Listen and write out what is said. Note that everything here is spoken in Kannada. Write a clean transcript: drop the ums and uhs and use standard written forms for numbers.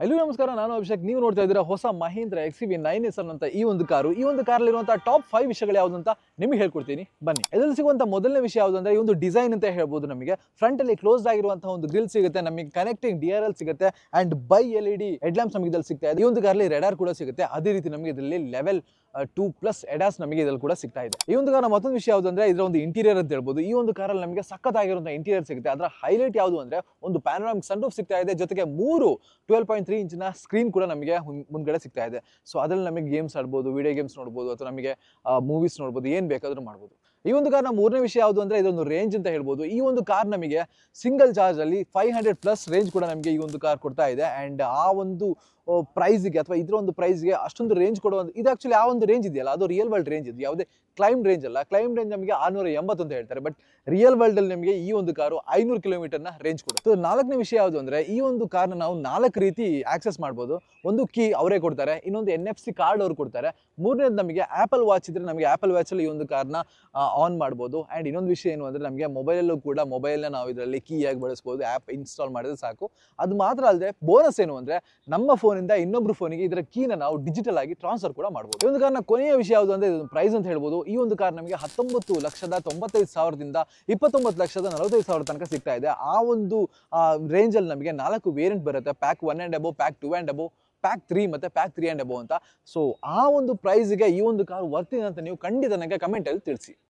ಹಲೋ ನಮಸ್ಕಾರ, ನಾನು ಅಭಿಷೇಕ್. ನೀವು ನೋಡ್ತಾ ಇದ್ದೀರಾ ಹೊಸ ಮಹೀಂದ್ರ XUV9S ಅಂತ ಈ ಒಂದು ಕಾರು. ಈ ಒಂದು ಕಾರಲ್ಲಿರುವಂತಹ ಟಾಪ್ 5 ವಿಷಯಗಳು ಯಾವುದು ಅಂತ ನಿಮಗೆ ಹೇಳ್ಕೊಡ್ತೀನಿ ಬನ್ನಿ. ಇದರಲ್ಲಿ ಸಿಗುವಂತ ಮೊದಲನೇ ವಿಷಯ ಯಾವುದು ಅಂದ್ರೆ ಈ ಒಂದು ಡಿಸೈನ್ ಅಂತ ಹೇಳ್ಬೋದು. ನಮಗೆ ಫ್ರಂಟ್ ಅಲ್ಲಿ ಕ್ಲೋಸ್ಡ್ ಆಗಿರುವಂತಹ ಒಂದು ಗ್ರಿಲ್ ಸಿಗುತ್ತೆ, ನಮಗೆ ಕನೆಕ್ಟಿಂಗ್ DRL ಸಿಗುತ್ತೆ and by LED head lamps ನಮಗೆ ಇದರಲ್ಲಿ ಸಿಗ್ತಾ ಇದೆ. ಈ ಒಂದು ಕಾರಲ್ಲಿ ರೆಡಾರ್ ಕೂಡ ಸಿಗುತ್ತೆ. ಅದೇ ರೀತಿ ನಮಗೆ ಇದರಲ್ಲಿ ಲೆವೆಲ್ 2+ ಎಡಾಸ್ ನಮಗೆ ಇದರಲ್ಲಿ ಕೂಡ ಸಿಗ್ತಾ ಇದೆ. ಈ ಒಂದು ಕಾರ್ ಮತ್ತೊಂದು ವಿಷಯ ಯಾವುದು ಅಂದ್ರೆ ಇದರ ಒಂದು ಇಂಟೀರಿಯರ್ ಅಂತ ಹೇಳ್ಬೋದು. ಈ ಒಂದು ಕಾರಲ್ಲಿ ನಮಗೆ ಸಕ್ಕತ್ತಾಗಿರುವಂತಹ ಇಂಟೀರಿಯರ್ ಸಿಗುತ್ತೆ. ಅದರ ಹೈಲೈಟ್ ಯಾವುದು ಅಂದ್ರೆ ಒಂದು ಪ್ಯಾನೋರಾಮಿಕ್ ಸನ್ರೂಫ್ ಸಿಗ್ತಾ ಇದೆ, ಜೊತೆಗೆ 12.3 ಇಂಚಿನ ಸ್ಕ್ರೀನ್ ಕೂಡ ನಮಗೆ ಮುಂದ್ಗಡೆ ಸಿಗ್ತಾ ಇದೆ. ಸೊ ಅದರಲ್ಲಿ ನಮಗೆ ಗೇಮ್ಸ್ ಆಡ್ಬೋದು, ವಿಡಿಯೋ ಗೇಮ್ಸ್ ನೋಡ್ಬೋದು, ಅಥವಾ ನಮಗೆ ಮೂವೀಸ್ ನೋಡ್ಬೋದು, ಏನ್ ಬೇಕಾದ್ರೂ ಮಾಡ್ಬೋದು. ಈ ಒಂದು ಕಾರ್ನ ಮೂರನೇ ವಿಷಯ ಯಾವುದು ಅಂದ್ರೆ ಇದೊಂದು ರೇಂಜ್ ಅಂತ ಹೇಳ್ಬೋದು. ಈ ಒಂದು ಕಾರ್ ನಮಗೆ ಸಿಂಗಲ್ ಚಾರ್ಜ್ ಅಲ್ಲಿ 500+ ರೇಂಜ್ ಕೂಡ ನಮಗೆ ಈ ಒಂದು ಕಾರ್ ಕೊಡ್ತಾ ಇದೆ. ಅಂಡ್ ಆ ಒಂದು ಪ್ರೈಸ್ಗೆ ಅಥವಾ ಇದರ ಒಂದು ಪ್ರೈಸ್ಗೆ ಅಷ್ಟೊಂದು ರೇಂಜ್ ಕೊಡುವ ಇದು ಆಕ್ಚುಲಿ ಆ ಒಂದು ರೇಂಜ್ ಇದೆಯಲ್ಲ, ಅದು ರಿಯಲ್ ವರ್ಲ್ಡ್ ರೇಂಜ್ ಇದು, ಯಾವುದೇ ಕ್ಲೈಮ್ ರೇಂಜ್ ಅಲ್ಲ. ಕ್ಲೈಮ್ ರೇಂಜ್ ನಮಗೆ 680 ಅಂತ ಹೇಳ್ತಾರೆ, ಬಟ್ ರಿಯಲ್ ವರ್ಲ್ಡ್ ಅಲ್ಲಿ ನಮಗೆ ಈ ಒಂದು ಕಾರು 500 ಕಿಲೋಮೀಟರ್ನ ರೇಂಜ್ ಕೊಡುತ್ತೆ. ನಾಲ್ಕನೇ ವಿಷಯ ಯಾವುದು ಅಂದ್ರೆ ಈ ಒಂದು ಕಾರ್ನ ನಾವು 4 ರೀತಿ ಆಕ್ಸೆಸ್ ಮಾಡ್ಬೋದು. ಒಂದು ಕೀ ಅವರೇ ಕೊಡ್ತಾರೆ, ಇನ್ನೊಂದು NFC ಕಾರ್ಡ್ ಅವರು ಕೊಡ್ತಾರೆ, ಮೂರನೇದು ನಮಗೆ ಆಪಲ್ ವಾಚ್ ಇದ್ರೆ ನಮಗೆ ಆಪಲ್ ವಾಚ್ ಅಲ್ಲಿ ಈ ಒಂದು ಕಾರ್ನ ಆನ್ ಮಾಡ್ಬೋದು. ಅಂಡ್ ಇನ್ನೊಂದು ವಿಷಯ ಏನು ಅಂದ್ರೆ ನಮಗೆ ಮೊಬೈಲಲ್ಲೂ ಕೂಡ ಮೊಬೈಲ್ನ ನಾವು ಇದರಲ್ಲಿ ಕೀ ಆಗಿ ಬಳಸ್ಬೋದು, ಆ್ಯಪ್ ಇನ್ಸ್ಟಾಲ್ ಮಾಡಿದ್ರೆ ಸಾಕು. ಅದು ಮಾತ್ರ ಅಲ್ಲದೆ ಬೋನಸ್ ಏನು ಅಂದ್ರೆ ನಮ್ಮ ಫೋನಿಂದ ಇನ್ನೊಬ್ರು ಫೋನಿಗೆ ಇದರ ಕೀನ ನಾವು ಡಿಜಿಟಲ್ ಆಗಿ ಟ್ರಾನ್ಸ್ಫರ್ ಕೂಡ ಮಾಡ್ಬೋದು. ಈ ಒಂದು ಕಾರ್ನ ಕೊನೆಯ ವಿಷಯ ಯಾವುದು ಅಂದ್ರೆ ಇದು ಪ್ರೈಸ್ ಅಂತ ಹೇಳ್ಬೋದು. ಈ ಒಂದು ಕಾರ್ ನಮಗೆ 19,95,000ದಿಂದ 29,45,000 ತನಕ ಸಿಗ್ತಾ ಇದೆ. ಆ ಒಂದು ರೇಂಜ್ ಅಲ್ಲಿ ನಮಗೆ 4 ವೇರಿಯಂಟ್ ಬರುತ್ತೆ: pack 1 and above, pack 2 and above, pack 3 ಮತ್ತೆ ಪ್ಯಾಕ್ 3 and above ಅಂತ. ಸೊ ಆ ಒಂದು ಪ್ರೈಸ್ಗೆ ಈ ಒಂದು ಕಾರ್ ವರ್ತಿದೆ ಅಂತ ನೀವು ಖಂಡಿತ ನನಗೆ ಕಮೆಂಟ್ ಅಲ್ಲಿ ತಿಳಿಸಿ.